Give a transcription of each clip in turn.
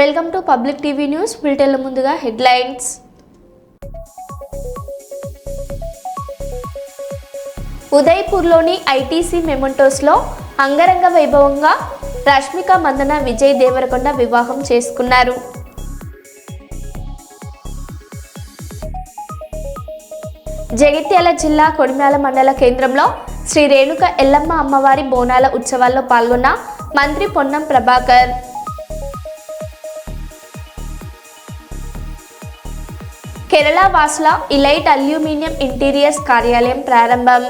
Welcome to public TV news. బులెటిన్ల ముందుగా headlines. ఉదయ్పూర్లోని ITC మెమెంటోస్లో అంగరంగ వైభవంగా రష్మిక మందన విజయ్ దేవరకొండ వివాహం చేసుకున్నారు. జగిత్యాల జిల్లా కొడిమ్యాల మండల కేంద్రంలో శ్రీ రేణుక ఎల్లమ్మ అమ్మవారి బోనాల ఉత్సవాల్లో పాల్గొన్న మంత్రి పొన్నం ప్రభాకర్. కేరళ వాసుల ఇలైట్ అల్యూమినియం ఇంటీరియర్స్ కార్యాలయం ప్రారంభం.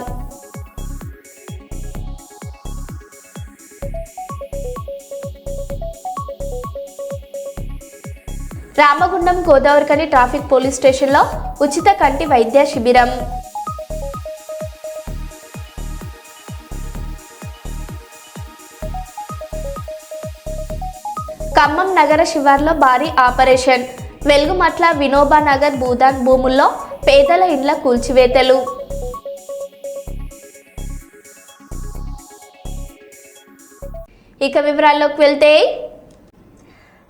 రామగుండం గోదావరికని ట్రాఫిక్ పోలీస్ స్టేషన్లో ఉచిత కంటి వైద్య శిబిరం. ఖమ్మం నగర శివార్లో భారీ ఆపరేషన్. వెలుగుమట్ల వినోబా నగర్ భూదాన్ భూముల్లో పేదల ఇండ్ల కూల్చివేతలు. ఇక వివరాల్లోకి వెళ్తే,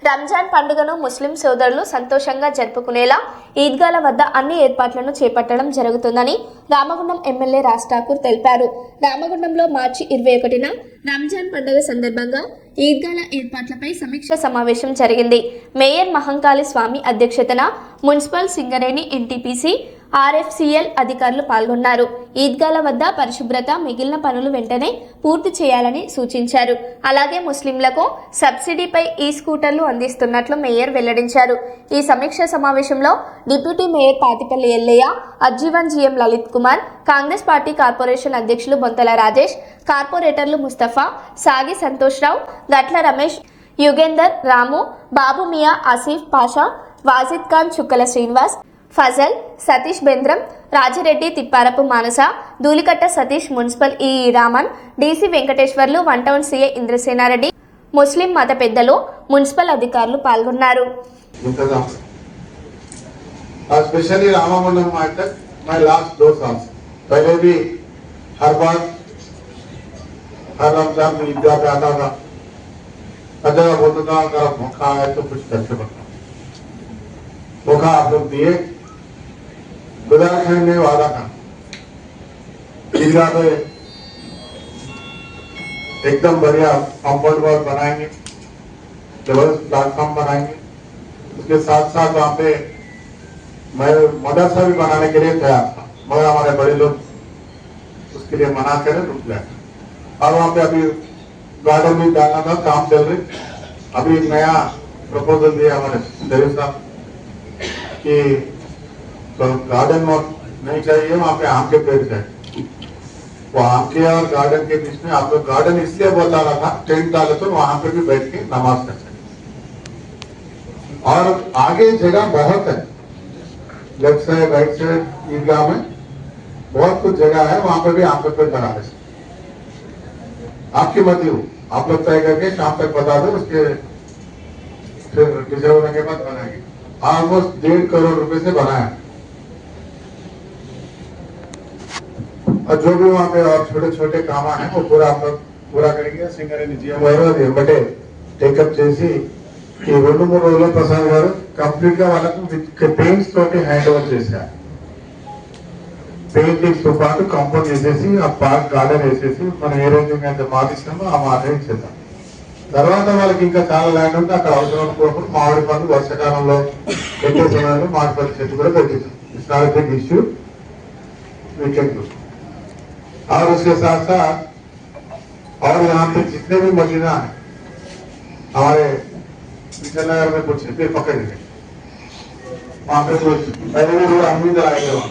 రంజాన్ పండుగను ముస్లిం సోదరులు సంతోషంగా జరుపుకునేలా ఈద్గాల వద్ద అన్ని ఏర్పాట్లను చేపట్టడం జరుగుతుందని రామగుండం ఎమ్మెల్యే రాజ్ ఠాకూర్ తెలిపారు. రామగుండంలో మార్చి 21న రంజాన్ పండుగ సందర్భంగా ఈద్గాల ఏర్పాట్లపై సమీక్ష సమావేశం జరిగింది. మేయర్ మహంకాళి స్వామి అధ్యక్షతన మున్సిపల్ సింగరేణి ఎన్టీపీసీ ఆర్ఎఫ్సిఎల్ అధికారులు పాల్గొన్నారు. ఈద్గాల వద్ద పరిశుభ్రత, మిగిలిన పనులు వెంటనే పూర్తి చేయాలని సూచించారు. అలాగే ముస్లింలకు సబ్సిడీపై ఈ స్కూటర్లు అందిస్తున్నట్లు మేయర్ వెల్లడించారు. ఈ సమీక్ష సమావేశంలో డిప్యూటీ మేయర్ పాతిపల్లి ఎల్లయ్య, అజ్జీవన్ GM Lalit Kumar, Congress party corporation అధ్యక్షులు బొంతల రాజేష్, కార్పొరేటర్లు ముస్తఫా, సాగి సంతోష్ రావు, గట్ల రమేష్, యుగేందర్, రాము, బాబు మియా, Asif Pasha, Wajid Khan, Chukkala Srinivas, Fazal, Satish Bendram, Rajireddy, Thipparapu Manasa, Dhulikatta Satish, municipal EE Raman, DC Venkateswarlu, one town CA Indrasenareddy, ముస్లిం మత పెద్దలు, మున్సిపల్ అధికారులు పాల్గొన్నారు. स्पेशली रामामंडल में तक मैं लास्ट 2 साल से पहले भी हर बार हर रमजान में ईदगाह पे आता था, हर जगह बोलता था अगर मौका है तो कुछ करके बताओ. मौका आप लोग दिए, बुधारखंड ने वादा था ईदगाह पे एकदम बढ़िया कॉम्पाउंड वॉल बनाएंगे, जबरदस्त प्लेटफॉर्म बनाएंगे. उसके साथ साथ वहाँ पे मैं मदरसा भी बनाने के लिए तैयार था, मगर हमारे बड़े लोग उसके लिए मना करे, रुक गए. और वहाँ पे अभी गार्डन भी डालना था, काम चल रही. अभी नया प्रपोजल दिया हमारे शरीफ साहब कि तो गार्डन नहीं चाहिए, वहाँ पे आम के पेड़ चाहिए. वो आम के और गार्डन के बीच में आप लोग गार्डन इसलिए बता रहा था, टेंट डाले तो वहाँ पे भी बैठ के नमाज कर सकते. और आगे जगह बहुत है, लेफ्ट साइड राइट साइड ईदगाह में बहुत कुछ जगह है, वहां पे भी आप लोग लगा दे. आपकी मर्जी हो, आप लोग तय करके शाम तक बता दो, उसके फिर डिसाइड होने के बाद बनाएंगे. ऑलमोस्ट 1.5 करोड़ रुपए से बनाया. और जो भी वहां पे और छोटे छोटे काम है वो पूरा आप लोग पूरा करेंगे. సింగరేణి జీఎం బట్టే టేకప్ చేసి ఈ 2-3 రోజుల్లో ప్రసాద్ గారు కంప్లీట్ గా వాళ్ళకు పెయింట్స్ తోటి హ్యాండ్ ఓవర్ చేశారు. పెయింటింగ్స్ తో పాటు కాంపౌండ్ చేసేసి ఆ పార్క్ గార్డెన్ వేసేసి మనం ఏ రోజు అయితే మాటిస్తామో ఆ మాట ఇచ్చేద్దాం. తర్వాత వాళ్ళకి ఇంకా చాలా ల్యాండ్ ఉంటే అక్కడ అవసరం కోరుకుని మామిడి పండు వర్షాకాలంలో పెట్టే సమయంలో మామిడి పండు చెట్టు కూడా పెట్టించాం. It's not big issue, we can do. और उसके साथ साथ और यहाँ पे जितने भी मशीना है हमारे नगर में कुछ फिर पकड़ गए, वहां पे कुछ पहले भी रोड हम भी चलाएंगे. वहां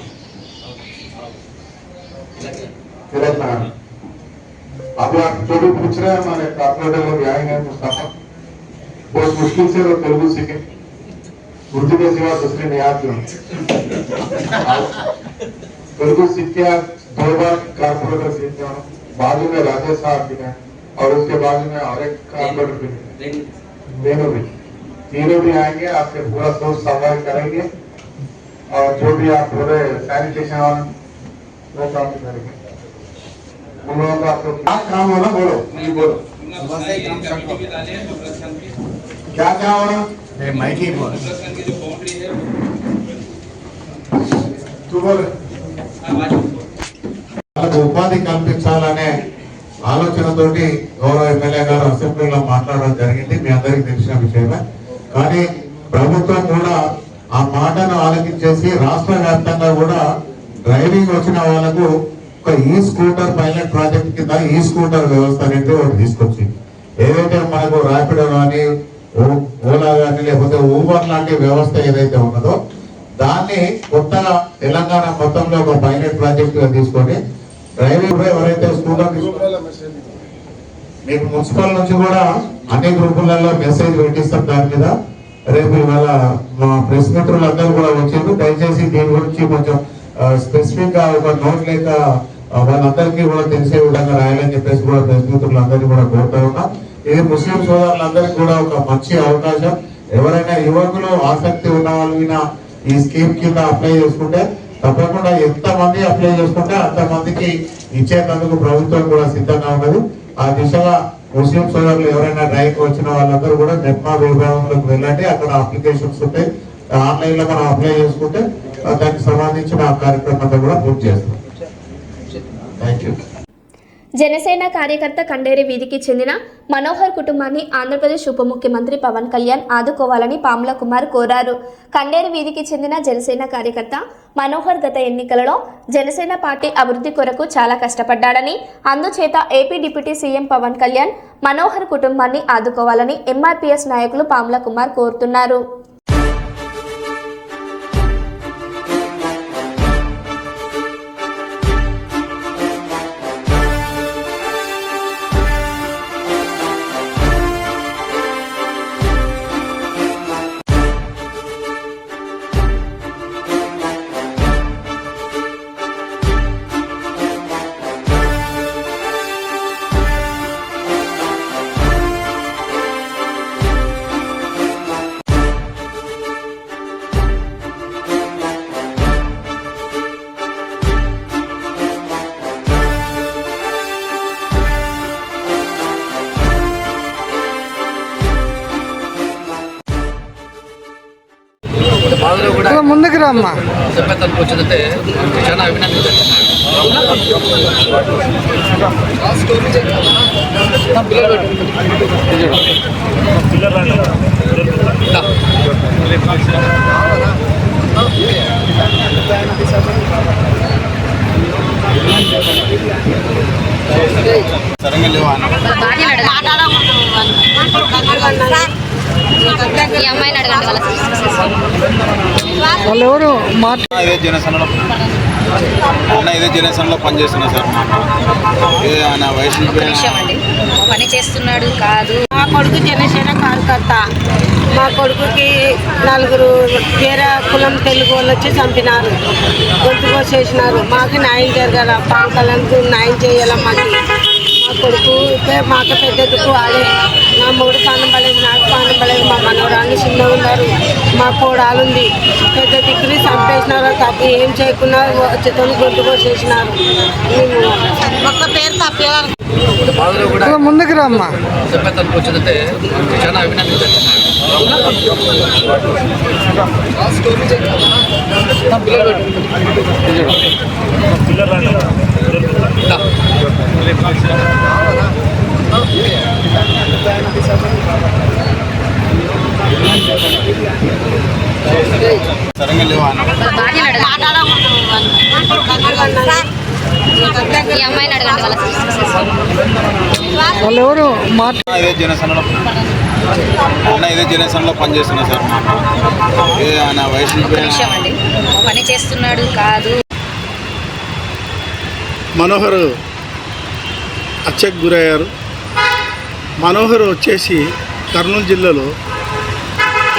अभी आप जो भी पूछ रहे हैं हमारे कॉर्पोरेटर लोग आएंगे, मुस्तफा बहुत मुश्किल से लोग तेलुगु सीखे, उर्दू के सिवा दूसरे नहीं आती. तेलुगु सीख के आप 2 बार कॉर्पोरेटर सीखते हो. बाजू में राजेश साहब भी हैं और उसके बाजू में और एक कॉर्पोरेटर भी है, तीनों भी आएंगे, आपसे पूरा सोच सफाई करेंगे. और जो भी आप पूरे सैनिटेशन और वो काम करेंगे. उन लोगों का आपको क्या काम होना बोलो, नहीं बोलो क्या काम होना. మైకి వాళ్ళకు ఉపాధి కల్పించాలనే ఆలోచనతోటి గౌరవ ఎమ్మెల్యే గారు అసెంబ్లీలో మాట్లాడడం జరిగింది. మీ అందరికీ తెలిసిన విషయమే. కానీ ప్రభుత్వం కూడా ఆ మాటను ఆలోచించేసి రాష్ట్ర వ్యాప్తంగా కూడా డ్రైవింగ్ వచ్చిన వాళ్ళకు ఒక ఈ స్కూటర్ పైలట్ ప్రాజెక్ట్ కింద ఈ స్కూటర్ వ్యవస్థ అనేది ఒకటి తీసుకొచ్చింది. ఏదైతే మనకు ర్యాపిడో కానీ ఓలా కానీ లేకపోతే ఊబర్ లాంటి వ్యవస్థ ఏదైతే ఉన్నదో దాన్ని కొత్తగా తెలంగాణ మొత్తంలో ఒక పైలట్ ప్రాజెక్ట్ గా తీసుకొని డ్రైవింగ్ ఎవరైతే స్కూటర్ మీకు మున్సిపల్ నుంచి కూడా అన్ని గ్రూపులలో మెసేజ్ పెట్టిస్తాం దాని మీద. రేపు ఇవాళ మా ప్రెస్ మిత్రులందరూ కూడా వచ్చారు. దయచేసి దీని గురించి కొంచెం స్పెసిఫిక్ గా ఒక నోట్ లేక వాళ్ళందరికీ కూడా తెలిసే విధంగా రాయాలని చెప్పేసి కూడా ప్రెస్ మిత్రులందరినీ కూడా కోరుతా ఉన్నాం. ఇది ముస్లిం సోదరులందరికీ కూడా ఒక మంచి అవకాశం. ఎవరైనా యువకులు ఆసక్తి ఉన్న వాళ్ళు ఈ స్కీమ్ కింద అప్లై చేసుకుంటే తప్పకుండా ఎంతమంది అప్లై చేసుకుంటే అంతమందికి ఇచ్చేందుకు ప్రభుత్వం కూడా సిద్ధంగా ఉన్నది. ఆ దిశగా ముస్లిం సోదరులు ఎవరైనా డ్రైవింగ్ వచ్చిన వాళ్ళందరూ కూడా నెట్మా విభాగంలోకి వెళ్ళండి. అక్కడ అప్లికేషన్స్ ఉంటాయి. ఆన్లైన్ లో మనం అప్లై చేసుకుంటే దానికి సంబంధించిన కార్యక్రమం అంతా కూడా పూర్తి చేస్తాం. Thank you. జనసేన కార్యకర్త కండేరి వీధికి చెందిన మనోహర్ కుటుంబాన్ని ఆంధ్రప్రదేశ్ ఉప ముఖ్యమంత్రి పవన్ కళ్యాణ్ ఆదుకోవాలని పాముల కుమార్ కోరారు. కండేరి వీధికి చెందిన జనసేన కార్యకర్త మనోహర్ గత ఎన్నికలలో జనసేన పార్టీ అభివృద్ధి కొరకు చాలా కష్టపడ్డాడని, అందుచేత AP deputy CM Pawan Kalyan Manohar కుటుంబాన్ని ఆదుకోవాలని ఎంఆర్పీఎస్ నాయకులు పాముల కుమార్ కోరుతున్నారు. ముందుకు రమ్మా సభ్యతలకు వచ్చిందంటే చాలా అభినందించాలి. సరంగా లేవా ఈ అమ్మాయిని అడగండి. వాళ్ళు ఎవరు ఇదే జనసేనలో పనిచేస్తున్నా సార్. ఆయన వయసు పని చేస్తున్నాడు కాదు. మా కొడుకు జనసేన కార్యకర్త. మా కొడుకుకి 4 వేరే కులం తెలుగు వాళ్ళు వచ్చి చంపినారు, గొంతు కోసేసినారు. మాకు న్యాయం జరగాల, పవన్ కళ్యాణ్కు న్యాయం చేయాల. మాకు మా కొడుకు మాకు పెద్ద దిక్కు వాడే. నా మూడు పానం పడలేదు, నాకు పానం పడలేదు. మా మనవరాళ్ళు చిన్నగా ఉన్నారు, మా కోడాలుంది. పెద్ద దిక్కుని చంపేసినారు. తప్పు ఏం చేయకుండా వచ్చేతో గొంతు కోసేసినారు. మేము ఒక్క పేరు తప్పేవారు. ముందుకు రమ్మా సభ్యతలకు వచ్చిందంటే చాలా అభినందించాలి. సరంగా లేవా ఈ అమ్మాయిని అడగండి. వాళ్ళు ఎవరు ఇదే జనసేనలో పనిచేస్తున్నా సార్. ఆయన వయసు పని చేస్తున్నాడు కాదు. మనోహర్ హత్యకు గురయ్యారు. మనోహర్ వచ్చేసి కర్నూలు జిల్లాలో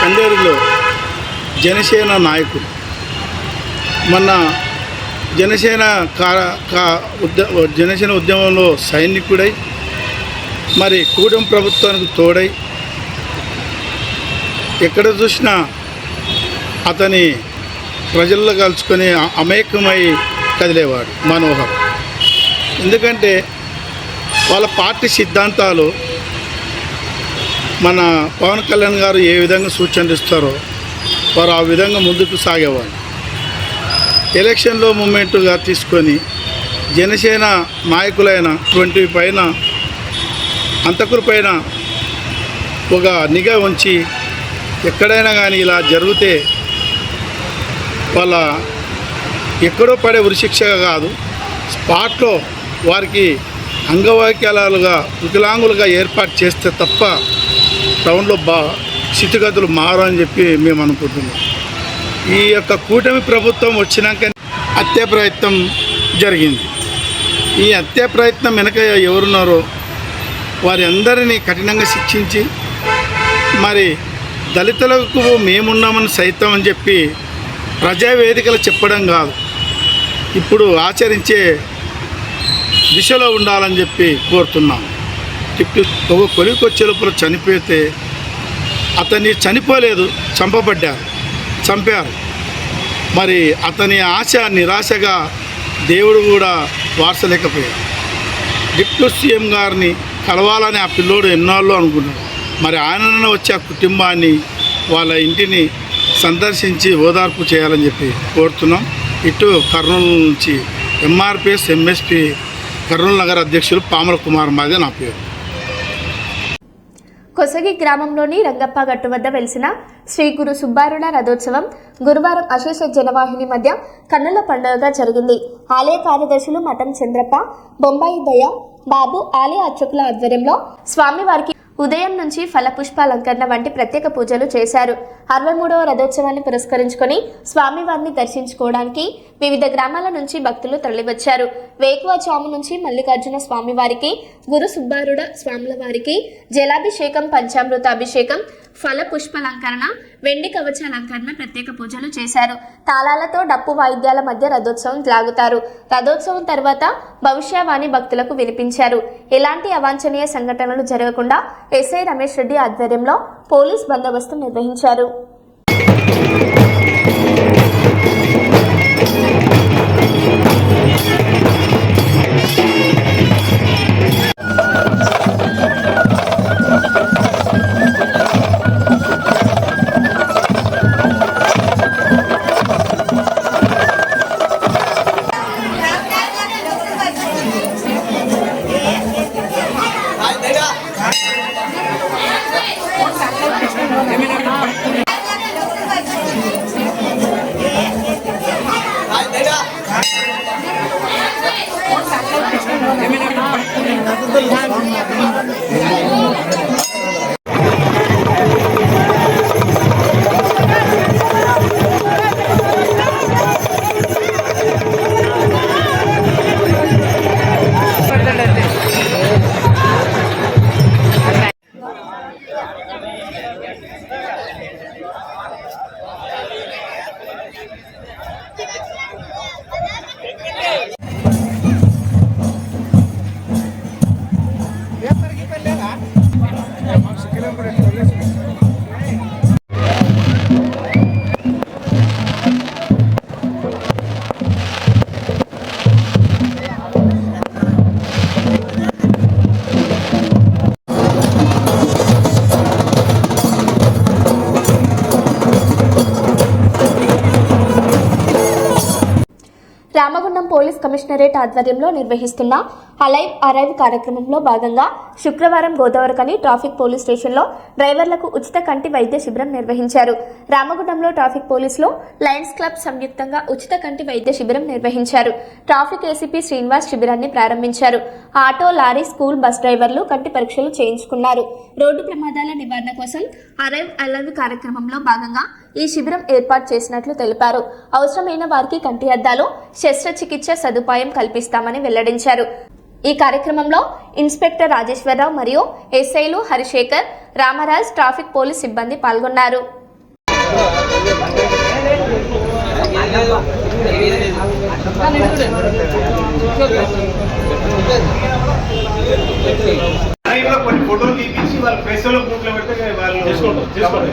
కండేరులో జనసేన నాయకుడు. మొన్న జనసేన జనసేన ఉద్యమంలో సైనికుడై మరి కూటమి ప్రభుత్వానికి తోడై ఎక్కడ చూసినా అతని ప్రజల్లో కలుసుకొని అమేకమై కదిలేవాడు మనోహర్. ఎందుకంటే వాళ్ళ పార్టీ సిద్ధాంతాలు మన పవన్ కళ్యాణ్ గారు ఏ విధంగా సూచనలు ఇస్తారో వారు ఆ విధంగా ముందుకు సాగేవారు. ఎలక్షన్లో మూమెంట్గా తీసుకొని జనసేన నాయకులైన 20 పైన అంతకుల పైన ఒక నిఘా ఉంచి ఎక్కడైనా కానీ ఇలా జరిగితే వాళ్ళ ఎక్కడో పడే ఉరిశిక్షగా కాదు, స్పాట్లో వారికి అంగవైకల్యాలుగా వికలాంగులుగా ఏర్పాటు చేస్తే తప్ప టౌన్లో స్థితిగతులు మారని చెప్పి మేము అనుకుంటున్నాం. ఈ యొక్క కూటమి ప్రభుత్వం వచ్చినాక హత్య ప్రయత్నం జరిగింది. ఈ హత్య ప్రయత్నం వెనక ఎవరున్నారో వారి అందరినీ కఠినంగా శిక్షించి, మరి దళితులకు మేమున్నామని సైతం అని చెప్పి ప్రజావేదికలు చెప్పడం కాదు, ఇప్పుడు ఆచరించే దిశలో ఉండాలని చెప్పి కోరుతున్నాం. ఒక కొలికొచ్చే లోపల చనిపోతే అతన్ని చనిపోలేదు, చంపారు. మరి అతని ఆశ నిరాశగా దేవుడు కూడా వార్చలేకపోయాడు. డిప్యూటీ సీఎం గారిని కలవాలని ఆ పిల్లోడు ఎన్నాళ్ళు అనుకున్నాడు. మరి ఆయన వచ్చి ఆ కుటుంబాన్ని వాళ్ళ ఇంటిని సందర్శించి ఓదార్పు చేయాలని చెప్పి కోరుతున్నాం. ఇటు కర్నూలు నుంచి ఎంఆర్పిఎస్ ఎంఎస్పి కర్నూలు నగర అధ్యక్షులు పాముల కుమార్ మాదే నా పేరు. కొసగి గ్రామంలోని రంగప్ప గట్టు వద్ద వెలిసిన శ్రీ గురు సుబ్బారుల రథోత్సవం గురువారం అశేష జనవాహిని మధ్య కన్నుల పండుగగా జరిగింది. ఆలయ కార్యదర్శులు మఠం చంద్రప్ప, బొంబాయి దయ బాబు ఆలయ అర్చకుల ఆధ్వర్యంలో స్వామివారికి ఉదయం నుంచి ఫలపుష్పాలంకరణ వంటి ప్రత్యేక పూజలు చేశారు. 63వ రథోత్సవాన్ని పురస్కరించుకొని స్వామివారిని దర్శించుకోవడానికి వివిధ గ్రామాల నుంచి భక్తులు తరలివచ్చారు. వేకువజాము నుంచి మల్లికార్జున స్వామివారికి, గురు సుబ్బారుడ స్వాముల వారికి జలాభిషేకం, పంచామృత అభిషేకం, ఫల పుష్పాలంకరణ, వెండి కవచ అలంకరణ ప్రత్యేక పూజలు చేశారు. తాళాలతో డప్పు వాయిద్యాల మధ్య రథోత్సవం లాగుతారు. రథోత్సవం తర్వాత భవిష్యవాణి భక్తులకు వినిపించారు. ఎలాంటి అవాంఛనీయ సంఘటనలు జరగకుండా ఎస్ఐ రమేష్ రెడ్డి ఆధ్వర్యంలో పోలీస్ బందోబస్తు నిర్వహించారు. రామగుండం పోలీస్ కమిషనరేట్ ఆధ్వర్యంలో నిర్వహిస్తున్న అలైవ్ అరైవ్ కార్యక్రమంలో భాగంగా శుక్రవారం గోదావరికని ట్రాఫిక్ పోలీస్ స్టేషన్లో డ్రైవర్లకు ఉచిత కంటి వైద్య శిబిరం నిర్వహించారు. రామగుండంలో ట్రాఫిక్ పోలీసులో లయన్స్ క్లబ్ సంయుక్తంగా ఉచిత కంటి వైద్య శిబిరం నిర్వహించారు. ట్రాఫిక్ ఏసీపీ శ్రీనివాస్ శిబిరాన్ని ప్రారంభించారు. ఆటో, లారీ, స్కూల్ బస్ డ్రైవర్లు కంటి పరీక్షలు చేయించుకున్నారు. రోడ్డు ప్రమాదాల నివారణ కోసం అరైవ్ అలైవ్ కార్యక్రమంలో భాగంగా ఈ శిబిరం ఏర్పాటు చేసినట్లు తెలిపారు. అవసరమైన వారికి కంటి అద్దాలు, శస్త్రచికిత్స సదుపాయం కల్పిస్తామని వెల్లడించారు. ఈ కార్యక్రమంలో ఇన్స్పెక్టర్ రాజేశ్వరరావు మరియు ఎస్ఐలు హరిశేఖర్, రామరాజ్, ట్రాఫిక్ పోలీస్ సిబ్బంది పాల్గొన్నారు. కొన్ని ఫోటోలు తీపించి వాళ్ళ ప్రెస్లో గ్రూప్లో పెడితే వాళ్ళు చేసుకోండి.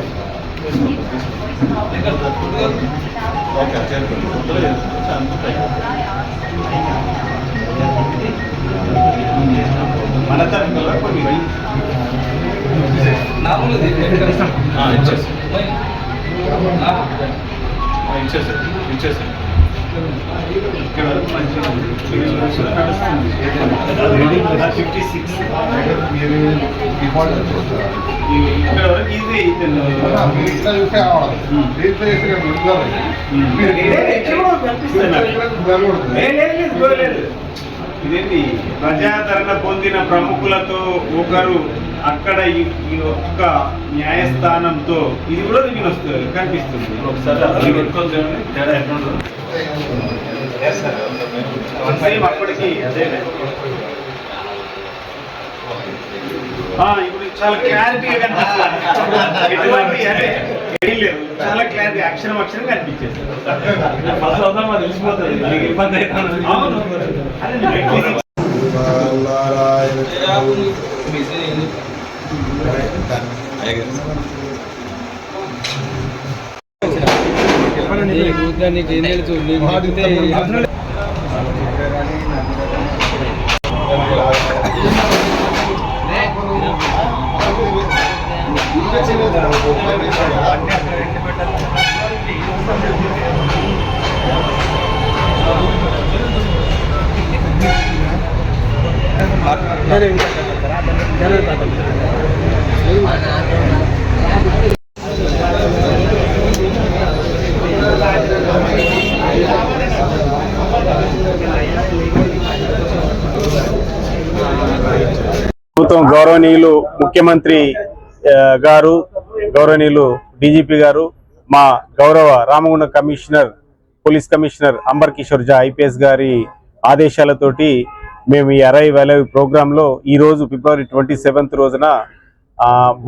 మన తరఫున కొన్ని ఇచ్చేసారు ఇక్కడ 56 ఇక్కడ వరకు ఇది ఇదేంటి ప్రజాదరణ పొందిన ప్రముఖులతో ఒకరు అక్కడ ఈ ఒక్క న్యాయస్థానంతో ఇది కూడా మీకు వస్తుంది కనిపిస్తుంది ఒకసారి అప్పటికి ఇప్పుడు చాలా క్లారిటీగా కనిపిస్తుంది ఎటువంటి అంటే ఏం లేదు చాలా క్లారిటీ అక్షరం అక్షరం కనిపించేస్తుంది ప్రభుత్వం గౌరవనీయులు ముఖ్యమంత్రి గారు, గౌరవనీయులు డీజీపీ గారు, మా గౌరవ Ramagundam commissioner, police commissioner Amber Kishore Jha IPS గారి ఆదేశాలతోటి మేము ఈ అరైవ్ అలైవ్ ప్రోగ్రాంలో ఈరోజు ఫిబ్రవరి 27th రోజున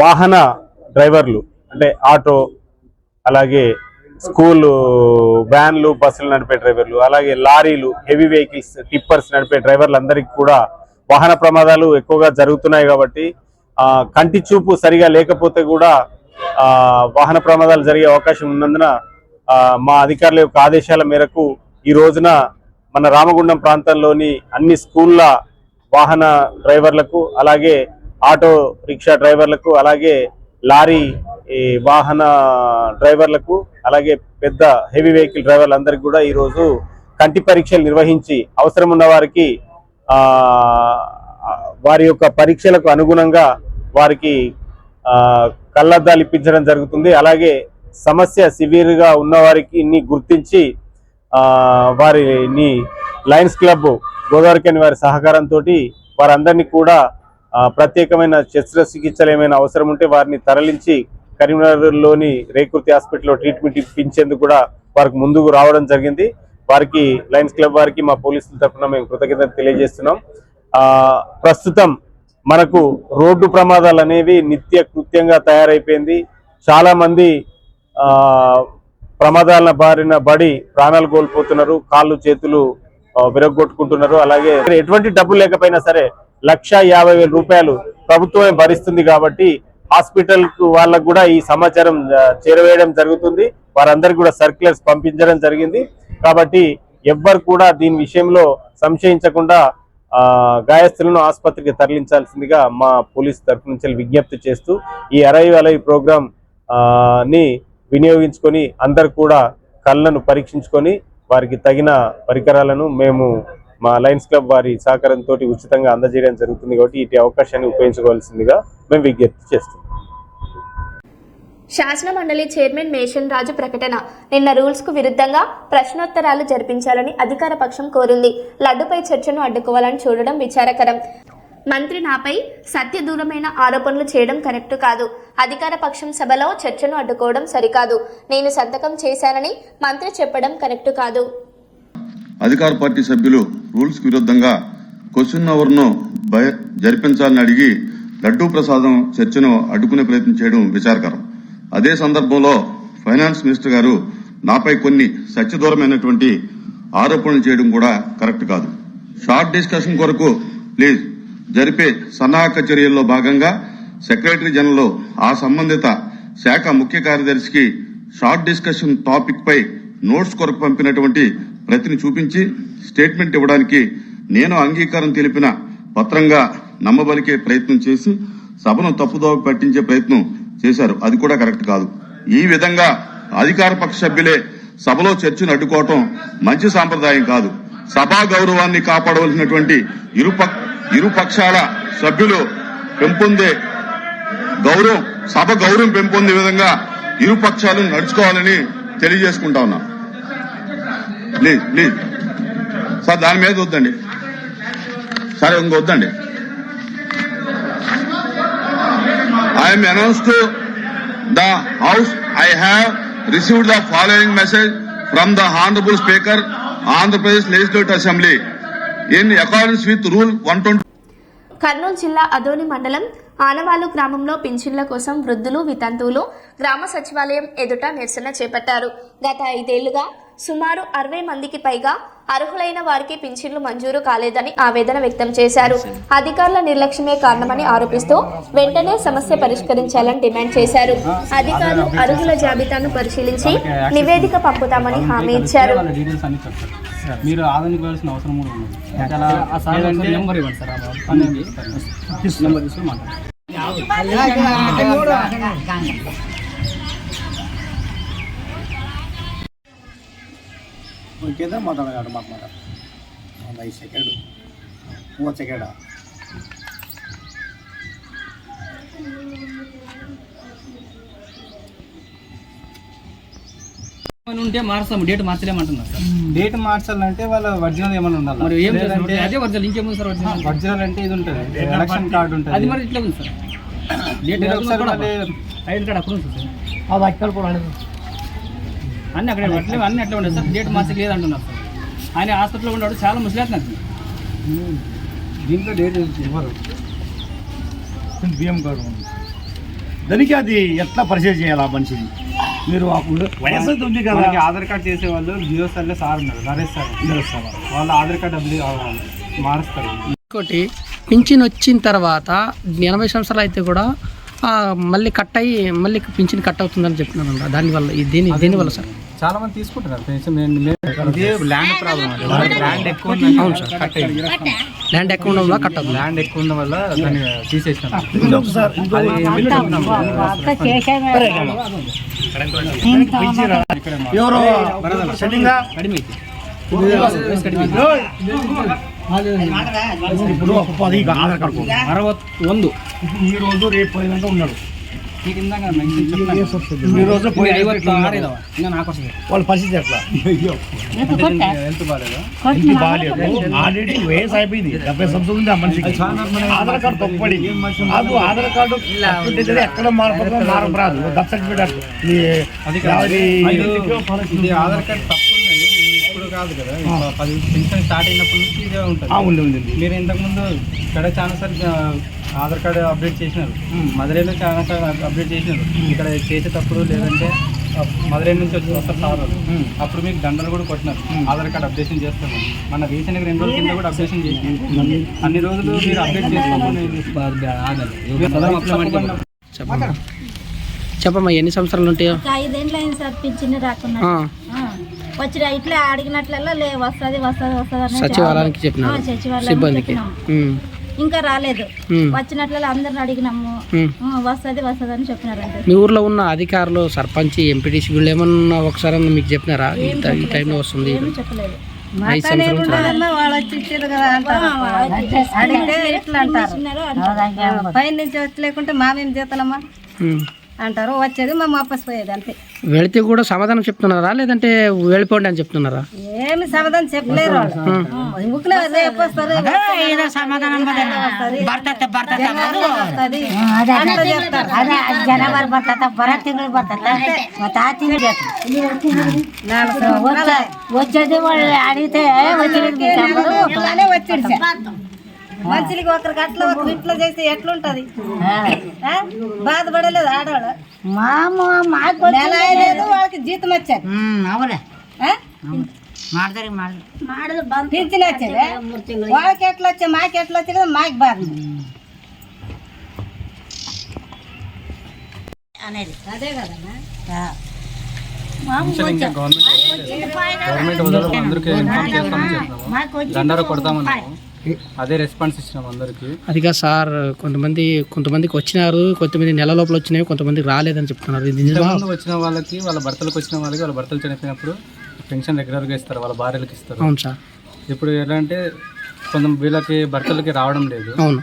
వాహన డ్రైవర్లు అంటే ఆటో, అలాగే స్కూలు వ్యాన్లు, బస్సులు నడిపే డ్రైవర్లు, అలాగే లారీలు, హెవీ వెహికల్స్, టిప్పర్స్ నడిపే డ్రైవర్లందరికీ కూడా వాహన ప్రమాదాలు ఎక్కువగా జరుగుతున్నాయి కాబట్టి కంటి చూపు సరిగా లేకపోతే కూడా వాహన ప్రమాదాలు జరిగే అవకాశం ఉన్నందున మా అధికారుల యొక్క ఆదేశాల మేరకు ఈ రోజున మన రామగుండం ప్రాంతంలోని అన్ని స్కూళ్ళ వాహన డ్రైవర్లకు, అలాగే ఆటో రిక్షా డ్రైవర్లకు, అలాగే లారీ వాహన డ్రైవర్లకు, అలాగే పెద్ద హెవీ వెహికల్ డ్రైవర్లందరికీ కూడా ఈరోజు కంటి పరీక్షలు నిర్వహించి అవసరం ఉన్న వారికి వారి యొక్క పరీక్షలకు అనుగుణంగా వారికి కళ్ళద్దాలు ఇప్పించడం జరుగుతుంది. అలాగే సమస్య సివియర్గా ఉన్న వారికి గుర్తించి వారిని లయన్స్ క్లబ్ గోదావరికని వారి సహకారంతో వారందరినీ కూడా ప్రత్యేకమైన శస్త్రచికిత్సలు ఏమైనా అవసరం ఉంటే వారిని తరలించి కరీంనగర్లోని రేకుర్తి హాస్పిటల్లో ట్రీట్మెంట్ ఇప్పించేందుకు కూడా వారికి ముందుకు రావడం జరిగింది. వారికి లయన్స్ క్లబ్ వారికి మా పోలీసుల తరఫున మేము కృతజ్ఞతలు తెలియజేస్తున్నాం. ప్రస్తుతం మనకు రోడ్డు ప్రమాదాలు అనేవి నిత్య కృత్యంగా తయారైపోయింది. చాలా మంది ప్రమాదాల బారిన పడి ప్రాణాలు కోల్పోతున్నారు, కాళ్ళు చేతులు విరగొట్టుకుంటున్నారు. అలాగే ఎటువంటి డబ్బులు లేకపోయినా సరే 1,50,000 రూపాయలు ప్రభుత్వమే భరిస్తుంది కాబట్టి హాస్పిటల్ వాళ్ళకు కూడా ఈ సమాచారం చేరవేయడం జరుగుతుంది. వారందరికీ కూడా సర్క్యులర్స్ పంపించడం జరిగింది. కాబట్టి ఎవ్వరు కూడా దీని విషయంలో సంశయించకుండా గాయస్తులను ఆసుపత్రికి తరలించాల్సిందిగా మా పోలీస్ తరఫు నుంచి విజ్ఞప్తి చేస్తూ ఈ అరైవ్ అలైవ్ ప్రోగ్రాం ని వినియోగించుకొని అందరు కూడా కళ్ళను పరీక్షించుకొని వారికి తగిన పరికరాలను మేము మా లయన్స్ క్లబ్ వారి సహకారంతో ఉచితంగా అందజేయడం జరుగుతుంది. కాబట్టి ఈ అవకాశాన్ని ఉపయోగించుకోవాల్సిందిగా మేము విజ్ఞప్తి చేస్తాం. శాసన మండలి చైర్మన్ మేషన్ రాజు ప్రకటన. నిన్న రూల్స్ కు విరుద్ధంగా ప్రశ్నోత్తరాలు జరిపించాలని అధికార పక్షం కోరింది. లడ్డుపై చర్చను అడ్డుకోవాలని చూడడం విచారకరం. మంత్రి నాపై సత్యదూరమైన ఆరోపణలు చేయడం కరెక్ట్ కాదు. అధికార పక్షం సభలో చర్చను అడ్డుకోవడం సరికాదు. నేను సంతకం చేశానని మంత్రి చెప్పడం కరెక్ట్ కాదు. అధికార పార్టీ సభ్యులు రూల్స్ కు విరుద్ధంగా క్వశ్చన్ అవర్ ను జరిపించాలని అడిగి లడ్డూ ప్రసాదం చర్చను అడ్డుకునే ప్రయత్నం చేయడం విచారకరం. అదే సందర్భంలో ఫైనాన్స్ మినిస్టర్ గారు నాపై కొన్ని సత్యదూరమైనటువంటి ఆరోపణలు చేయడం కూడా కరెక్ట్ కాదు. షార్ట్ డిస్కషన్ కొరకు ప్లీజ్ జరిపే సన్నాహక చర్యల్లో భాగంగా సెక్రటరీ జనరల్ ఆ సంబంధిత శాఖ ముఖ్య కార్యదర్శికి షార్ట్ డిస్కషన్ టాపిక్ పై నోట్స్ కొరకు పంపినటువంటి ప్రతిని చూపించి స్టేట్మెంట్ ఇవ్వడానికి నేను అంగీకారం తెలిపిన పత్రంగా నమ్మబలికే ప్రయత్నం చేసి సభను తప్పుదోవ పట్టించే ప్రయత్నం చేశారు. అది కూడా కరెక్ట్ కాదు. ఈ విధంగా అధికార పక్ష సభ్యులే సభలో చర్చను అడ్డుకోవటం మంచి సాంప్రదాయం కాదు. సభా గౌరవాన్ని కాపాడవలసినటువంటి ఇరు పక్షాల సభ్యులు పెంపొందే గౌరవం, సభ గౌరవం పెంపొందే విధంగా ఇరు పక్షాలు నడుచుకోవాలని తెలియజేసుకుంటా ఉన్నా. ప్లీజ్ ప్లీజ్ సార్, దాని మీద వద్దండి. సరే, ఇంకొద్దండి. I'm announce to the house, I have received the following message from the honourable speaker Andhra Pradesh legislative assembly in accordance with rule 120. Kurnool జిల్లా అదోని మండలం ఆనవాలు గ్రామంలో పింఛన్ల కోసం వృద్ధులు వితంతువులు గ్రామ సచివాలయం ఎదుట నిరసన చేపట్టారు. గత 5 ఏళ్లుగా సుమారు 60 మందికి పైగా అర్హులైన వారికి పింఛన్లు మంజూరు కాలేదని ఆవేదన వ్యక్తం చేశారు. అధికారుల నిర్లక్ష్యమే కారణమని ఆరోపిస్తూ వెంటనే సమస్య పరిష్కరించాలని డిమాండ్ చేశారు. అధికారులు అర్హుల జాబితాను పరిశీలించి నివేదిక పంపుతామని హామీ ఇచ్చారు. మీరు ఆదాయాల్సిన అవసరం కూడా ఉంది. నెంబర్ ఇవ్వండి సార్, నెంబర్ తీసుకుని మాట్లాడండి. ఇంకేదా మాట్లాడాలి, మాకు మాట 5 సెకండ్ 30 సెకండ్ ఉంటే మార్చాము. Date మార్చలేమంటున్నారు sir. డేట్ మార్చాలంటే వాళ్ళ ఒరిజినల్ ఏమైనా ఉండాలి. మరి ఏం అదే ఒరిజినల్, ఇంకేమో సార్ ఒరిజినల్ అంటే ఇది ఉంటుంది, ఎలక్షన్ కార్డు ఉంటుంది. అది మరి ఇట్లా ఉంది సార్. డేట్ ఐడి కార్డు అక్కడ ఉంటుంది సార్. అది అక్కడ కూడా అన్నీ అక్కడ అట్లే అన్నీ అట్లా ఉండదు సార్. డేట్ మార్చక లేదు అంటున్నారు సార్. ఆయన హాస్పిటల్లో ఉన్నాడు, చాలా ముసలేస్తున్నారు. దీంట్లో డేట్ ఇవ్వరు, బియ్యం కార్డు ఉంది దానికి. అది ఎట్లా పరిచయం చేయాలి ఆ మనిషిని? మీరు వయసు ఉంది కదా, ఆధార్ కార్డు చేసేవాళ్ళు జియోసర్లో సార్ ఉన్నారు, నరేష్ సార్, వాళ్ళ ఆధార్ కార్డు డబ్బులు మారుస్తారు. ఇంకోటి పింఛన్ వచ్చిన తర్వాత 80 సంవత్సరాలు అయితే కూడా మళ్ళీ కట్ అయ్యి మళ్ళీ పింఛన్ కట్ అవుతుందని చెప్తున్నాను. దానివల్ల దీనివల్ల సార్ చాలా మంది తీసుకుంటున్నారు. ల్యాండ్ ప్రాబ్లం, ల్యాండ్ ఎక్కువ అవును సార్, కట్ అయ్యింది. ల్యాండ్ ఎక్కువ ఉండడం వల్ల కట్ అవుతుంది. ల్యాండ్ ఎక్కువ ఉండడం వల్ల దాన్ని తీసేసినాం. ఇప్పుడు 10 ఆధార్ కార్డు 61 ఈ రోజు రేపు 10 ఉన్నాడు. ఈరోజు వాళ్ళ పరిస్థితి ఎట్లా? హెల్త్ బాగాలేదు, ఆల్రెడీ వయసు అయిపోయింది, 70 సంవత్సరాలు ఉంది ఆ మనిషికి. ఆధార్ కార్డు తప్పడి అది ఆధార్ కార్డు ఎక్కడ మారపరాదు. బర్త్ సర్టిఫికేట్ ఇది ఆధార్ కార్డు తప్పు ఉందండి. ఇప్పుడు కాదు కదా, 10 పెన్షన్ స్టార్ట్ అయినప్పటి నుంచి ఇదే ఉంటుంది. ఉంది. మీరు ఇంతకుముందు ఇక్కడ చాలా సార్ ఆధార్ కార్డు అప్డేట్ చేసినారు, మధురైలో చాలా సార్ అప్డేట్ చేసినారు. ఇక్కడ చేసేటప్పుడు లేదంటే మధురై నుంచి వస్తారు సార్, అప్పుడు మీకు దండలు కూడా కొట్టినారు. ఆధార్ కార్డు అప్డేషన్ చేస్తాము. మన రీసెంట్గా 2 రోజుల కింద కూడా అప్డేషన్ చేసి అన్ని రోజులు మీరు అప్డేట్ చేసుకోమని. చెప్పమ్మా, ఎన్ని సంవత్సరాలు ఉంటాయో? 5 ఏళ్ళు అయింది సార్ పింఛన్ రాకుండా. వచ్చి ఇట్లా అడిగినట్లల్లా వస్తుంది సచివాలయానికి చెప్పిన సిబ్బందికి ఇంకా రాలేదు. వచ్చినట్లల్లా అందరిని అడిగినాము, వస్తుంది అని చెప్పినారు. మీ ఊర్లో ఉన్న అధికారులు, సర్పంచ్, ఎంపీటీసీ వీళ్ళు ఏమన్నా ఒకసారి మీకు చెప్పినారా ఈ టైంలో వస్తుంది? చెప్పలేదు. 5 సంవత్సరాలు పైన నుంచి వచ్చి లేకుంటే మామేం చేస్తానమ్మా అంటారు. వచ్చేది మేము వాపస్ పోయేది అంతే. వెళితే కూడా సమాధానం చెప్తున్నారా లేదంటే వెళ్ళిపోండి అని చెప్తున్నారా? ఏమి సమాధానం చెప్పలేరు. వచ్చేది వాళ్ళు అడిగితే మనుషులకి ఒకరికి అట్లా ఒకరు ఇట్లా చేస్తే ఎట్లుంటది? బాధపడలేదు ఆడవాళ్ళు. నెల అయ్యలేదు వాళ్ళకి జీతం వచ్చారు. పింఛన్ వచ్చేది వాళ్ళకి ఎట్లా వచ్చా మాకు ఎట్లా వచ్చేది? మాకు బాధ అనేది అదే కదన్నా. గవర్నమెంట్ అందరికీ దండారా కొడతామన్నాము. అదే రెస్పాన్స్ ఇచ్చినాం అందరికీ. అదిగా సార్ కొంతమందికి వచ్చినారు, కొంతమంది నెల లోపల వచ్చినాయి, కొంతమందికి రాలేదని చెప్తున్నారు. ఇది నిజమా? ఇంతకుముందు వచ్చిన వాళ్ళకి వాళ్ళ భర్తలకు వచ్చిన వాళ్ళకి వాళ్ళ భర్తలు చనిపోయినప్పుడు పెన్షన్ రెగ్యులర్గా ఇస్తారు, వాళ్ళ భార్యలకు ఇస్తారు. అవును సార్. ఇప్పుడు ఎలా అంటే వీళ్ళకి భర్తలకి రావడం లేదు. అవును.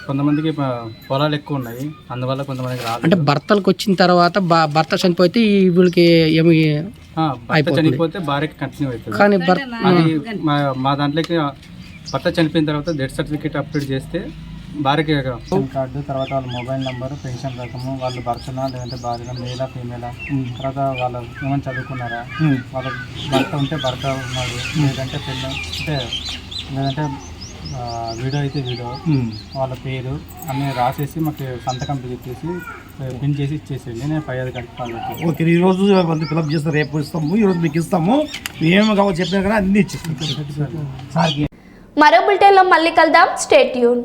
కొంతమందికి పొలాలు ఎక్కువ ఉన్నాయి, అందువల్ల కొంతమందికి రాదు. అంటే భర్తలకు వచ్చిన తర్వాత భర్త చనిపోతే వీళ్ళకి ఏమి భర్త చనిపోతే భార్యకి కంటిన్యూ అవుతుంది. కానీ అది మా దాంట్లోకి భర్త చనిపోయిన తర్వాత డెత్ సర్టిఫికేట్ అప్డేట్ చేస్తే భార్యకి పెన్షన్ కార్డు, తర్వాత వాళ్ళ మొబైల్ నెంబర్, పెన్షన్ రకము, వాళ్ళు భర్తనా లేదంటే భార్య, మేలా ఫీమేలా, తర్వాత వాళ్ళు ఏమైనా చదువుకున్నారా, వాళ్ళ భర్త ఉంటే భర్త ఉన్నాడు, లేదంటే పెళ్ళి అంటే లేదంటే వీడియో అయితే వీడియో, వాళ్ళ పేరు అన్నీ రాసేసి మాకు సంతకం పెట్టేసి పిన్ చేసి ఇచ్చేసేయండి. నేను 5-5 గంటల ఓకే. ఈరోజు ఫిలప్ చేస్తే రేపు ఇస్తాము, ఈరోజు మీకు ఇస్తాము, ఏమి కావాలో చెప్పినా కానీ అన్నీ ఇచ్చేస్తాం. మరో బులెటిన్లో మళ్ళీ కలుద్దాం. Stay tune.